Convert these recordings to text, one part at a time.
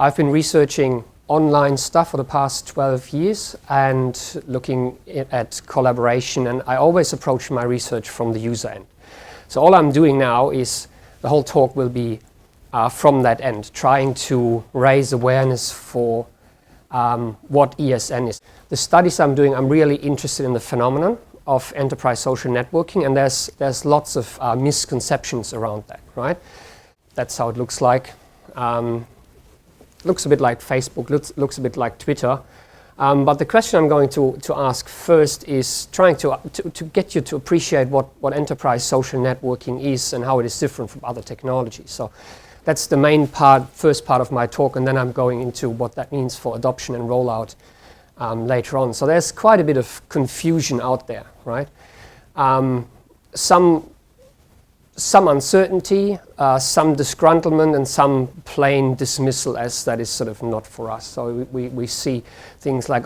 I've been researching online stuff for the past 12 years and looking at collaboration, and I always approach my research from the user end. So all I'm doing now is the whole talk will be from that end, trying to raise awareness for what ESN is. The studies I'm doing, I'm really interested in the phenomenon of enterprise social networking, and there's lots of misconceptions around that, right? That's how it looks like. Looks a bit like Facebook, looks a bit like Twitter. But the question I'm going to ask first is trying to get you to appreciate what enterprise social networking is and how it is different from other technologies. So that's the main first part of my talk, and then I'm going into what that means for adoption and rollout later on. So there's quite a bit of confusion out there, right? Some uncertainty, some disgruntlement, and some plain dismissal as that is sort of not for us. So we see things like,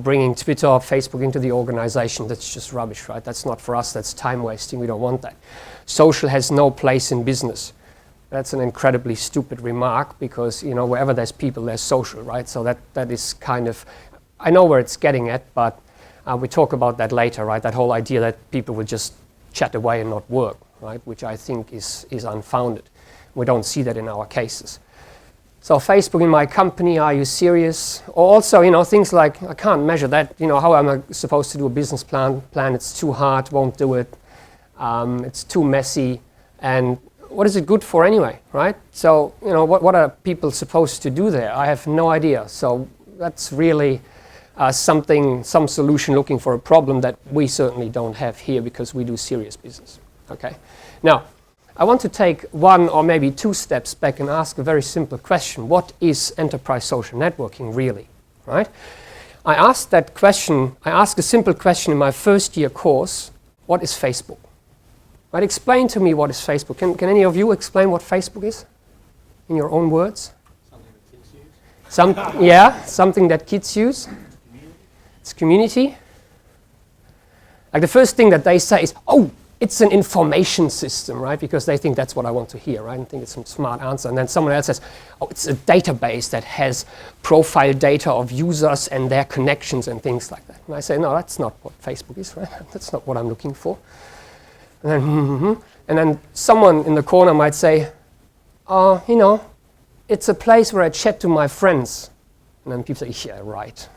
bringing Twitter or Facebook into the organization, that's just rubbish, right? That's not for us, that's time wasting, we don't want that. Social has no place in business. That's an incredibly stupid remark because, wherever there's people, there's social, right? So that is kind of, I know where it's getting at, but we talk about that later, right? That whole idea that people will just chat away and not work, right? Which I think is unfounded. We don't see that in our cases. So Facebook in my company, are you serious? Or also, things like, I can't measure that. How am I supposed to do a business plan? It's too hard, won't do it. It's too messy. And what is it good for anyway, right? So, what are people supposed to do there? I have no idea. So that's really some solution looking for a problem that we certainly don't have here because we do serious business. Okay. Now, I want to take one or maybe two steps back and ask a very simple question. What is enterprise social networking really, right? I asked a simple question in my first year course. What is Facebook? Right? Explain to me what is Facebook. Can any of you explain what Facebook is in your own words? Something that kids use. Something that kids use. It's community. Like the first thing that they say is, it's an information system, right? Because they think that's what I want to hear, right? I think it's some smart answer. And then someone else says, it's a database that has profile data of users and their connections and things like that. And I say, no, that's not what Facebook is, right? That's not what I'm looking for. And then someone in the corner might say, it's a place where I chat to my friends. And then people say, yeah, right.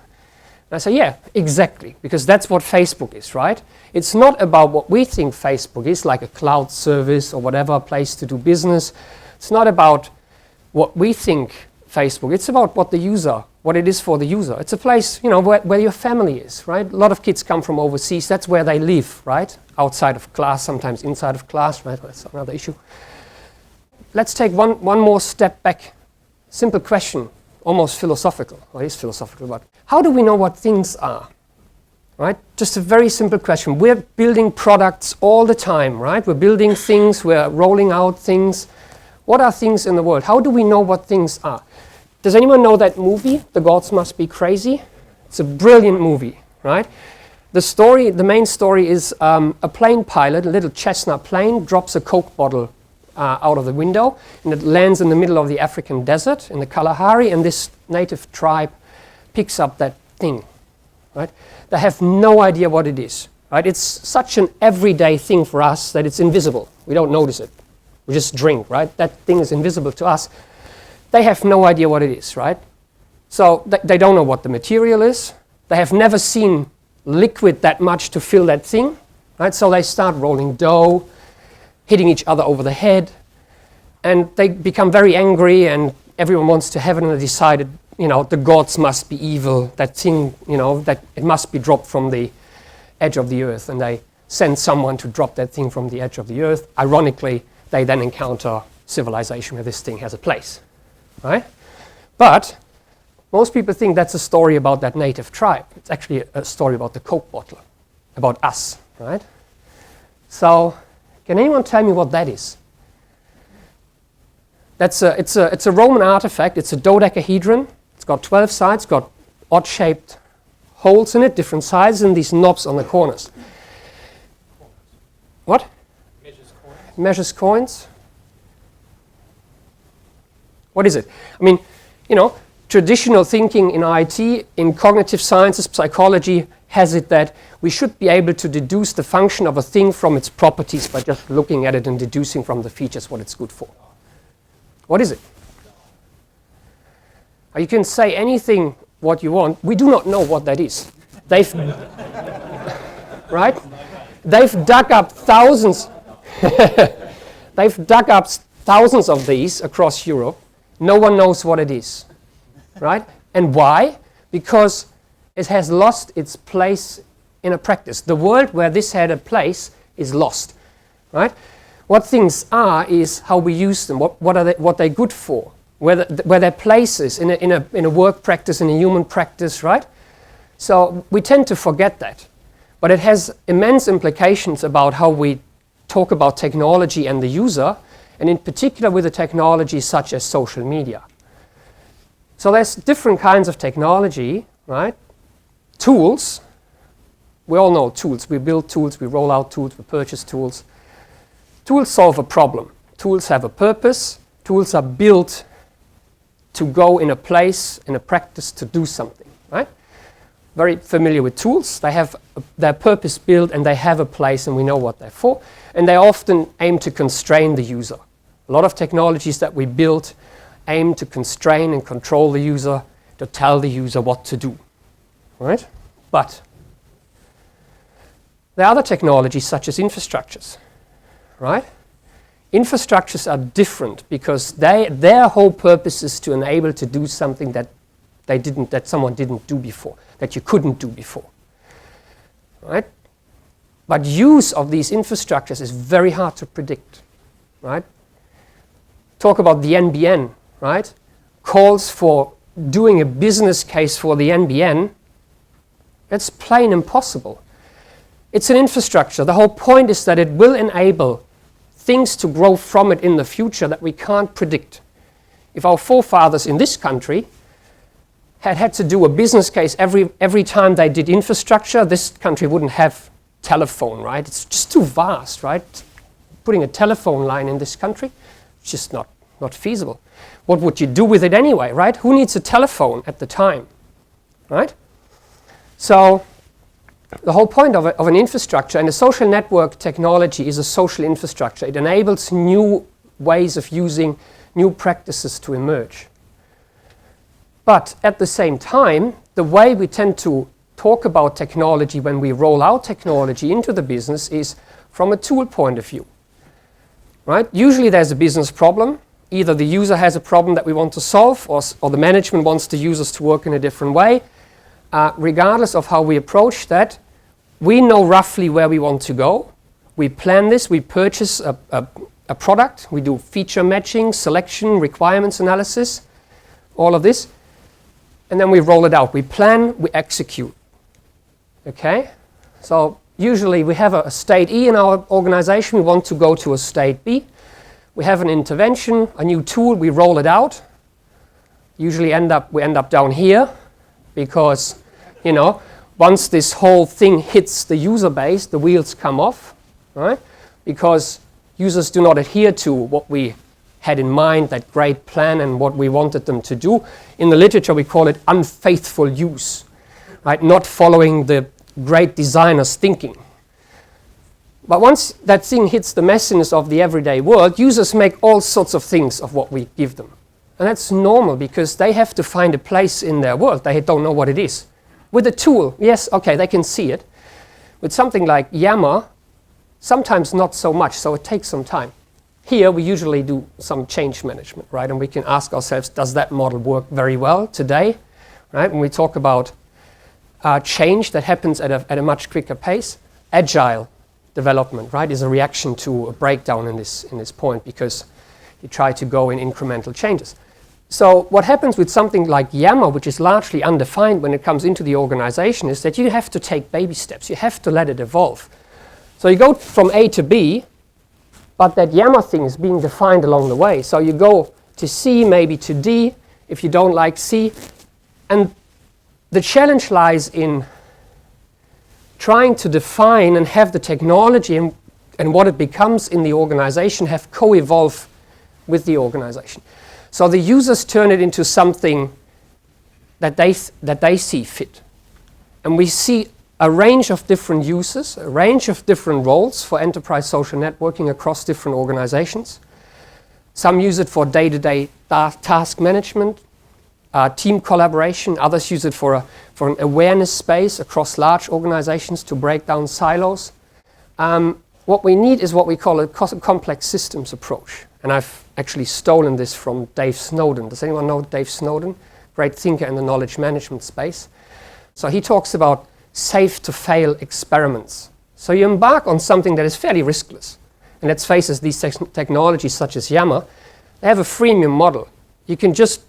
And I say, yeah, exactly, because that's what Facebook is, right? It's not about what we think Facebook is, like a cloud service or whatever, a place to do business. It's not about what we think Facebook. It's about what it is for the user. It's a place, where your family is, right? A lot of kids come from overseas. That's where they live, right? Outside of class, sometimes inside of class, right? That's another issue. Let's take one more step back. Simple question, almost philosophical. Well, it is philosophical, but how do we know what things are? Right? Just a very simple question. We're building products all the time, right? We're building things, we're rolling out things. What are things in the world? How do we know what things are? Does anyone know that movie, The Gods Must Be Crazy? It's a brilliant movie, right? The main story is a plane pilot, a little Cessna plane, drops a Coke bottle out of the window, and it lands in the middle of the African desert in the Kalahari, and this native tribe picks up that thing, right? They have no idea what it is, right? It's such an everyday thing for us that it's invisible. We don't notice it. We just drink, right? That thing is invisible to us. They have no idea what it is, right? So they don't know what the material is. They have never seen liquid that much to fill that thing, right? So they start rolling dough, hitting each other over the head, and they become very angry, and everyone wants to have it, and they decided, the gods must be evil, that thing, that it must be dropped from the edge of the earth, and they send someone to drop that thing from the edge of the earth. Ironically, they then encounter civilization where this thing has a place, right? But most people think that's a story about that native tribe. It's actually a story about the Coke bottle, about us, right? So, can anyone tell me what that is? It's a Roman artifact. It's a dodecahedron. It's got 12 sides, got odd-shaped holes in it, different sizes, and these knobs on the corners. What? Measures coins. What is it? I mean, traditional thinking in IT, in cognitive sciences, psychology, has it that we should be able to deduce the function of a thing from its properties by just looking at it and deducing from the features what it's good for. What is it? You can say anything what you want. We do not know what that is. Right? They've dug up thousands. They've dug up thousands of these across Europe. No one knows what it is. Right? And why? Because it has lost its place in a practice. The world where this had a place is lost. Right? What things are is how we use them. What they're good for. Where their place is in a work practice, in a human practice, right? So we tend to forget that. But it has immense implications about how we talk about technology and the user, and in particular with the technology such as social media. So there's different kinds of technology, right? Tools. We all know tools. We build tools, we roll out tools, we purchase tools. Tools solve a problem. Tools have a purpose. Tools are built to go in a place, in a practice, to do something, right? Very familiar with tools. They have their purpose built and they have a place and we know what they're for. And they often aim to constrain the user. A lot of technologies that we build aim to constrain and control the user, to tell the user what to do, right? But there are other technologies such as infrastructures, right? Infrastructures are different because their whole purpose is to enable to do something that someone didn't do before, that you couldn't do before, right? But use of these infrastructures is very hard to predict, right? Talk about the NBN, right? Calls for doing a business case for the NBN. It's plain impossible. It's an infrastructure. The whole point is that it will enable things to grow from it in the future that we can't predict. If our forefathers in this country had to do a business case every time they did infrastructure, this country wouldn't have telephone, right? It's just too vast, right? Putting a telephone line in this country, it's just not feasible. What would you do with it anyway, right? Who needs a telephone at the time, right? So the whole point of an infrastructure, and a social network technology is a social infrastructure. It enables new ways of using new practices to emerge. But at the same time, the way we tend to talk about technology when we roll out technology into the business is from a tool point of view, right? Usually there's a business problem. Either the user has a problem that we want to solve, or the management wants the users to work in a different way. Regardless of how we approach that, we know roughly where we want to go. We plan this, we purchase a product, we do feature matching, selection, requirements analysis, all of this, and then we roll it out. We plan, we execute. Okay? So usually we have a state E in our organization, we want to go to a state B. We have an intervention, a new tool, we roll it out. Usually we end up down here because, once this whole thing hits the user base, the wheels come off, right? Because users do not adhere to what we had in mind, that great plan and what we wanted them to do. In the literature, we call it unfaithful use, right? Not following the great designer's thinking. But once that thing hits the messiness of the everyday world, users make all sorts of things of what we give them. And that's normal because they have to find a place in their world. They don't know what it is. With a tool, yes, okay, they can see it. With something like Yammer, sometimes not so much, so it takes some time. Here, we usually do some change management, right? And we can ask ourselves, does that model work very well today? Right? When we talk about change that happens at a much quicker pace, agile development, right, is a reaction to a breakdown in this point because you try to go in incremental changes. So what happens with something like Yammer, which is largely undefined when it comes into the organization, is that you have to take baby steps. You have to let it evolve. So you go from A to B, but that Yammer thing is being defined along the way. So you go to C, maybe to D, if you don't like C. And the challenge lies in trying to define and have the technology and what it becomes in the organization have co-evolve with the organization. So the users turn it into something that they see fit. And we see a range of different uses, a range of different roles for enterprise social networking across different organizations. Some use it for day-to-day task management, team collaboration. Others use it for an awareness space across large organizations to break down silos. What we need is what we call a complex systems approach. And I've actually stolen this from Dave Snowden. Does anyone know Dave Snowden? Great thinker in the knowledge management space. So he talks about safe-to-fail experiments. So you embark on something that is fairly riskless. And let's face it, these technologies such as Yammer, they have a freemium model. You can just,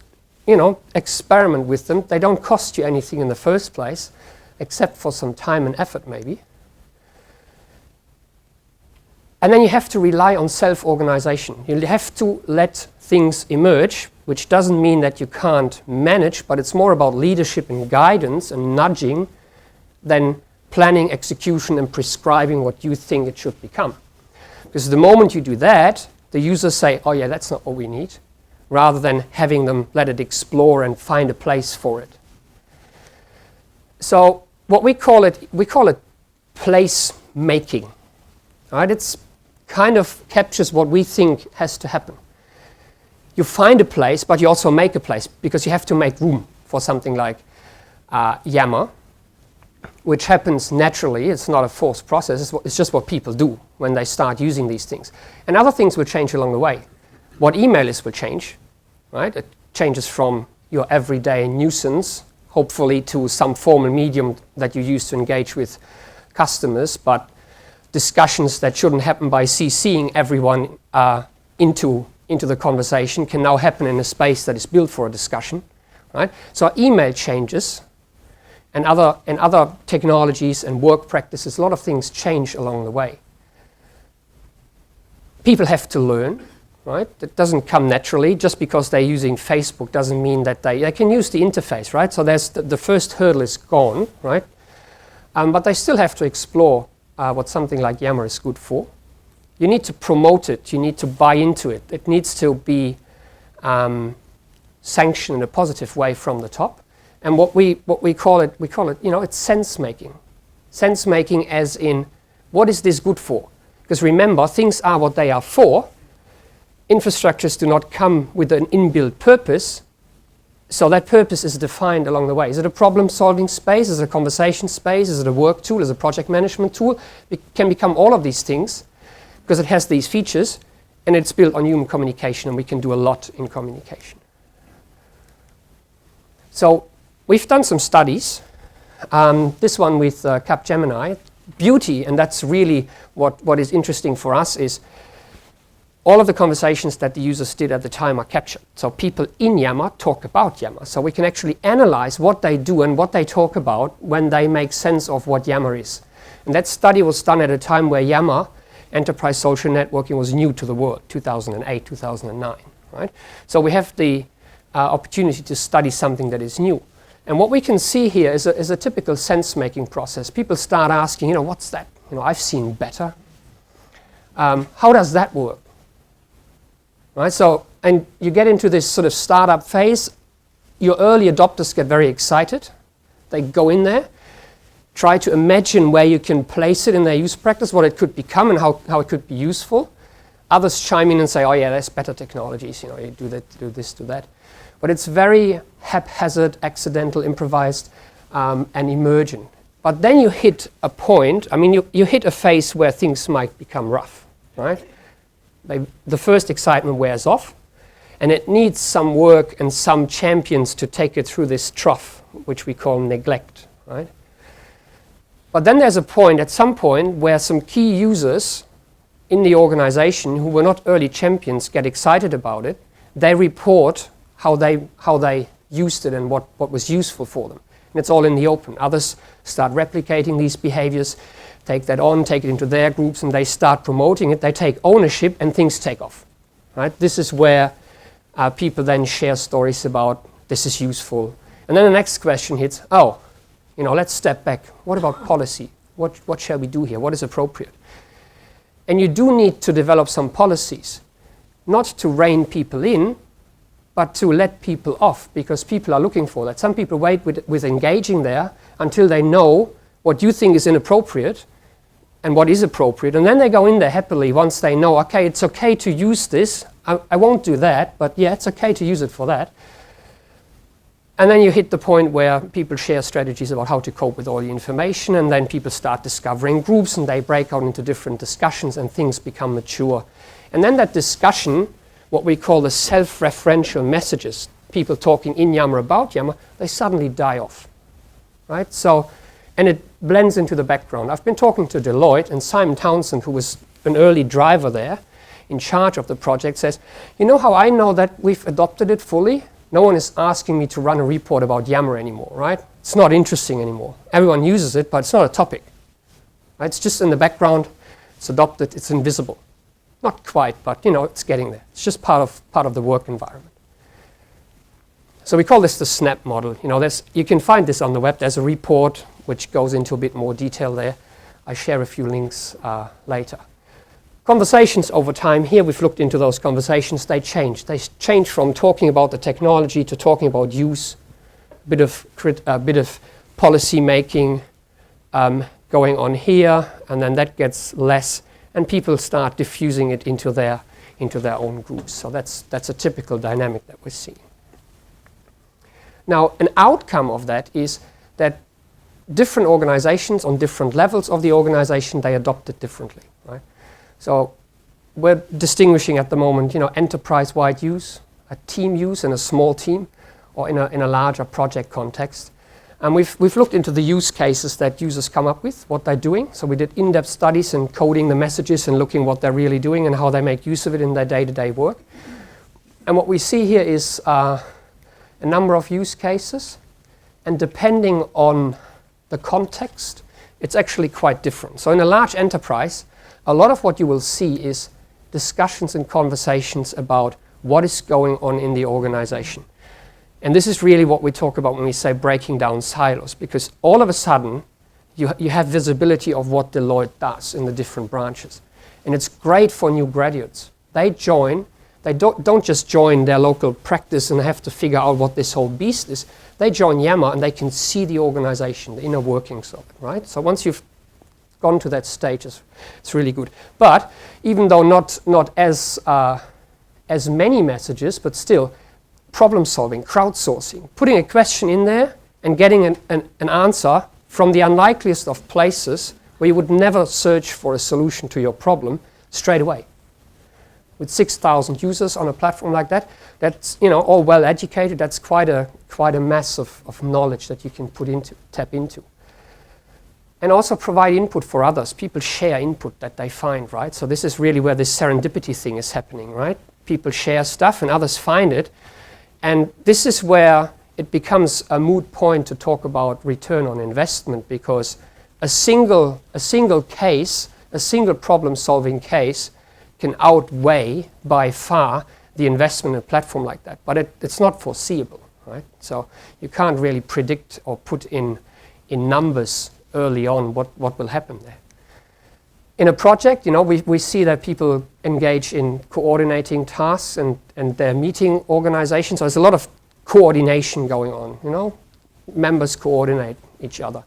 experiment with them. They don't cost you anything in the first place, except for some time and effort maybe. And then you have to rely on self-organization. You have to let things emerge, which doesn't mean that you can't manage, but it's more about leadership and guidance and nudging than planning, execution, and prescribing what you think it should become. Because the moment you do that, the users say, oh yeah, that's not what we need, rather than having them let it explore and find a place for it. So what we call it place making. Right? It's kind of captures what we think has to happen. You find a place, but you also make a place, because you have to make room for something like Yammer, which happens naturally. It's not a forced process. It's just what people do when they start using these things. And other things will change along the way. What email is will change, right? It changes from your everyday nuisance, hopefully, to some formal medium that you use to engage with customers, but discussions that shouldn't happen by CCing everyone into the conversation can now happen in a space that is built for a discussion, right? So email changes, and other technologies and work practices, a lot of things change along the way. People have to learn, right? It doesn't come naturally. Just because they're using Facebook doesn't mean that they can use the interface, right? So there's the first hurdle is gone, right? But they still have to explore what something like Yammer is good for. You need to promote it. You need to buy into it. It needs to be sanctioned in a positive way from the top. And what we call it, it's sense making. Sense making as in, what is this good for? Because remember, things are what they are for. Infrastructures do not come with an inbuilt purpose. So that purpose is defined along the way. Is it a problem-solving space? Is it a conversation space? Is it a work tool? Is it a project management tool? It can become all of these things because it has these features, and it's built on human communication, and we can do a lot in communication. So we've done some studies. This one with Capgemini. Beauty, and that's really what is interesting for us, is all of the conversations that the users did at the time are captured. So people in Yammer talk about Yammer. So we can actually analyze what they do and what they talk about when they make sense of what Yammer is. And that study was done at a time where Yammer, enterprise social networking, was new to the world, 2008, 2009. Right? So we have the opportunity to study something that is new. And what we can see here is a typical sense-making process. People start asking, what's that? I've seen better. How does that work? Right? So, and you get into this sort of startup phase. Your early adopters get very excited. They go in there, try to imagine where you can place it in their use practice, what it could become and how it could be useful. Others chime in and say, oh yeah, there's better technologies. You do that, do this, do that. But it's very haphazard, accidental, improvised, and emergent. But then you hit a point, you hit a phase where things might become rough, right? The first excitement wears off, and it needs some work and some champions to take it through this trough, which we call neglect, right? But then there's a point, at some point, where some key users in the organization who were not early champions get excited about it. They report how they used it and what was useful for them. And it's all in the open. Others start replicating these behaviors, take that on, take it into their groups, and they start promoting it. They take ownership, and things take off. Right? This is where people then share stories about this is useful. And then the next question hits, let's step back. What about policy? What shall we do here? What is appropriate? And you do need to develop some policies, not to rein people in, but to let people off, because people are looking for that. Some people wait with engaging there until they know what you think is inappropriate and what is appropriate, and then they go in there happily once they know, okay, it's okay to use this. I won't do that, but yeah, it's okay to use it for that. And then you hit the point where people share strategies about how to cope with all the information, and then people start discovering groups, and they break out into different discussions, and things become mature. And then that discussion, what we call the self-referential messages, people talking in Yammer about Yammer, they suddenly die off, right? So, and it blends into the background. I've been talking to Deloitte, and Simon Townsend, who was an early driver there, in charge of the project, says, you know how I know that we've adopted it fully? No one is asking me to run a report about Yammer anymore, right? It's not interesting anymore. Everyone uses it, but it's not a topic. Right? It's just in the background. It's adopted. It's invisible. Not quite, but it's getting there. It's just part of the work environment. So we call this the SNAP model. You can find this on the web. There's a report which goes into a bit more detail there. I share a few links later. Conversations over time, here we've looked into those conversations, they change. They change from talking about the technology to talking about use, a bit of policy making going on here, and then that gets less, and people start diffusing it into their own groups. So that's a typical dynamic that we're seeing. Now, an outcome of that is that different organizations on different levels of the organization, they adopt it differently, right? So we're distinguishing at the moment, enterprise-wide use, a team use in a small team, or in a larger project context. And we've looked into the use cases that users come up with, what they're doing. So we did in-depth studies and coding the messages and looking what they're really doing and how they make use of it in their day-to-day work. And what we see here is a number of use cases. And depending on the context, it's actually quite different. So in a large enterprise, a lot of what you will see is discussions and conversations about what is going on in the organization. And this is really what we talk about when we say breaking down silos, because all of a sudden you have visibility of what Deloitte does in the different branches. And it's great for new graduates. They don't just join their local practice and have to figure out what this whole beast is. They join Yammer and they can see the organization, the inner workings of it, right? So once you've gone to that stage, it's really good. But even though not as many messages, but still problem solving, crowdsourcing, putting a question in there and getting an answer from the unlikeliest of places where you would never search for a solution to your problem straight away. With 6,000 users on a platform like that, that's all well educated. That's quite a mass of knowledge that you can tap into. And also provide input for others. People share input that they find, right? So this is really where this serendipity thing is happening, right? People share stuff and others find it. And this is where it becomes a moot point to talk about return on investment, because a single case, a single problem-solving case can outweigh by far the investment in a platform like that. But it's not foreseeable, right? So you can't really predict or put in numbers early on what will happen there. In a project, we see that people engage in coordinating tasks and their meeting organization. So there's a lot of coordination going on, members coordinate each other.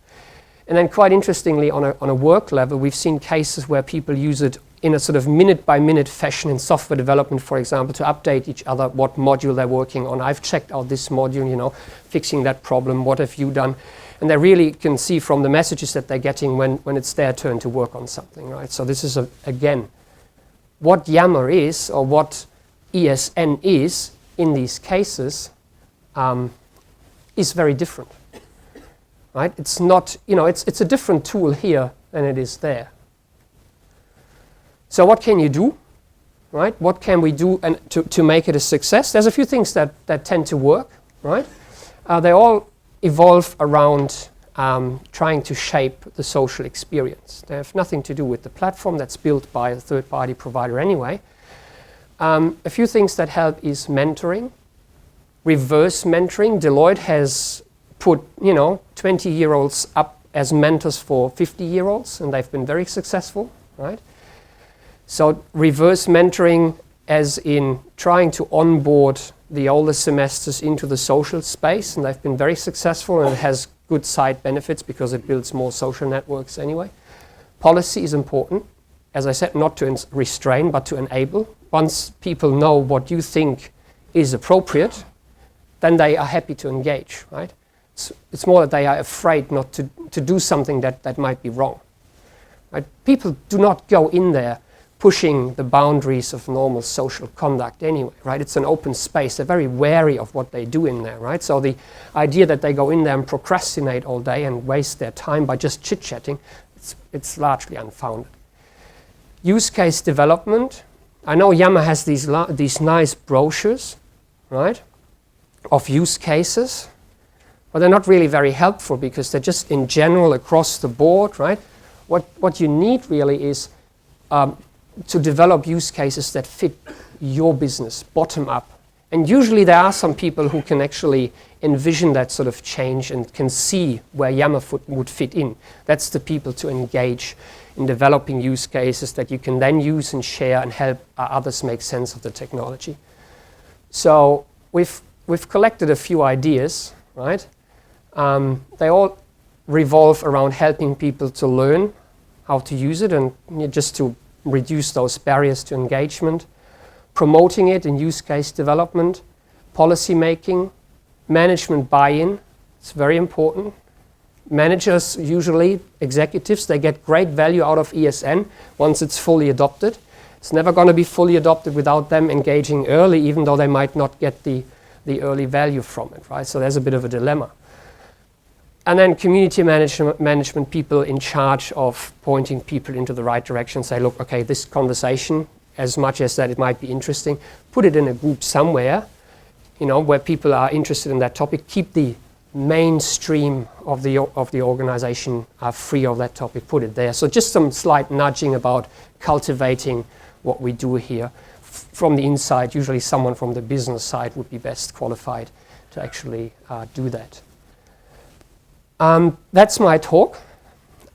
And then quite interestingly, on a work level, we've seen cases where people use it in a sort of minute-by-minute fashion in software development, for example, to update each other what module they're working on. I've checked out this module, fixing that problem, what have you done? And they really can see from the messages that they're getting when it's their turn to work on something, right? So this is, again, what Yammer is, or what ESN is in these cases, is very different, right? It's not, it's a different tool here than it is there. So what can you do, right? What can we do to make it a success? There's a few things that tend to work, right? They all evolve around trying to shape the social experience. They have nothing to do with the platform that's built by a third-party provider anyway. A few things that help is mentoring, reverse mentoring. Deloitte has put 20-year-olds up as mentors for 50-year-olds, and they've been very successful, right? So reverse mentoring as in trying to onboard the older semesters into the social space, and they've been very successful, and it has good side benefits because it builds more social networks anyway. Policy is important, as I said, not to restrain but to enable. Once people know what you think is appropriate, then they are happy to engage, right? It's more that they are afraid not to do something that might be wrong. Right? People do not go in there pushing the boundaries of normal social conduct anyway, right? It's an open space. They're very wary of what they do in there, right? So the idea that they go in there and procrastinate all day and waste their time by just chit-chatting, it's largely unfounded. Use case development. I know Yammer has these nice brochures, right, of use cases, but they're not really very helpful because they're just in general across the board, right? What you need really is to develop use cases that fit your business, bottom up. And usually there are some people who can actually envision that sort of change and can see where Yammer would fit in. That's the people to engage in developing use cases that you can then use and share and help others make sense of the technology. So we've collected a few ideas, right? They all revolve around helping people to learn how to use it and just to reduce those barriers to engagement, promoting it in use case development, policy making, management buy-in. It's very important. Managers, usually executives, they get great value out of ESN once it's fully adopted. It's never going to be fully adopted without them engaging early, even though they might not get the early value from it, right? So there's a bit of a dilemma. And then community management people in charge of pointing people into the right direction, say, look, okay, this conversation, as much as that it might be interesting, put it in a group somewhere, you know, where people are interested in that topic. Keep the mainstream of the organization free of that topic, put it there. So just some slight nudging about cultivating what we do here. From the inside, usually someone from the business side would be best qualified to actually do that. That's my talk.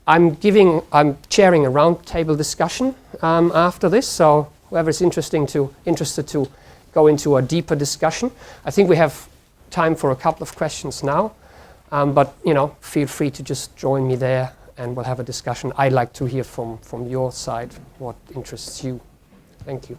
I'm chairing a roundtable discussion after this, so whoever's interested to go into a deeper discussion. I think we have time for a couple of questions now, but you know, feel free to just join me there and we'll have a discussion. I'd like to hear from your side what interests you. Thank you.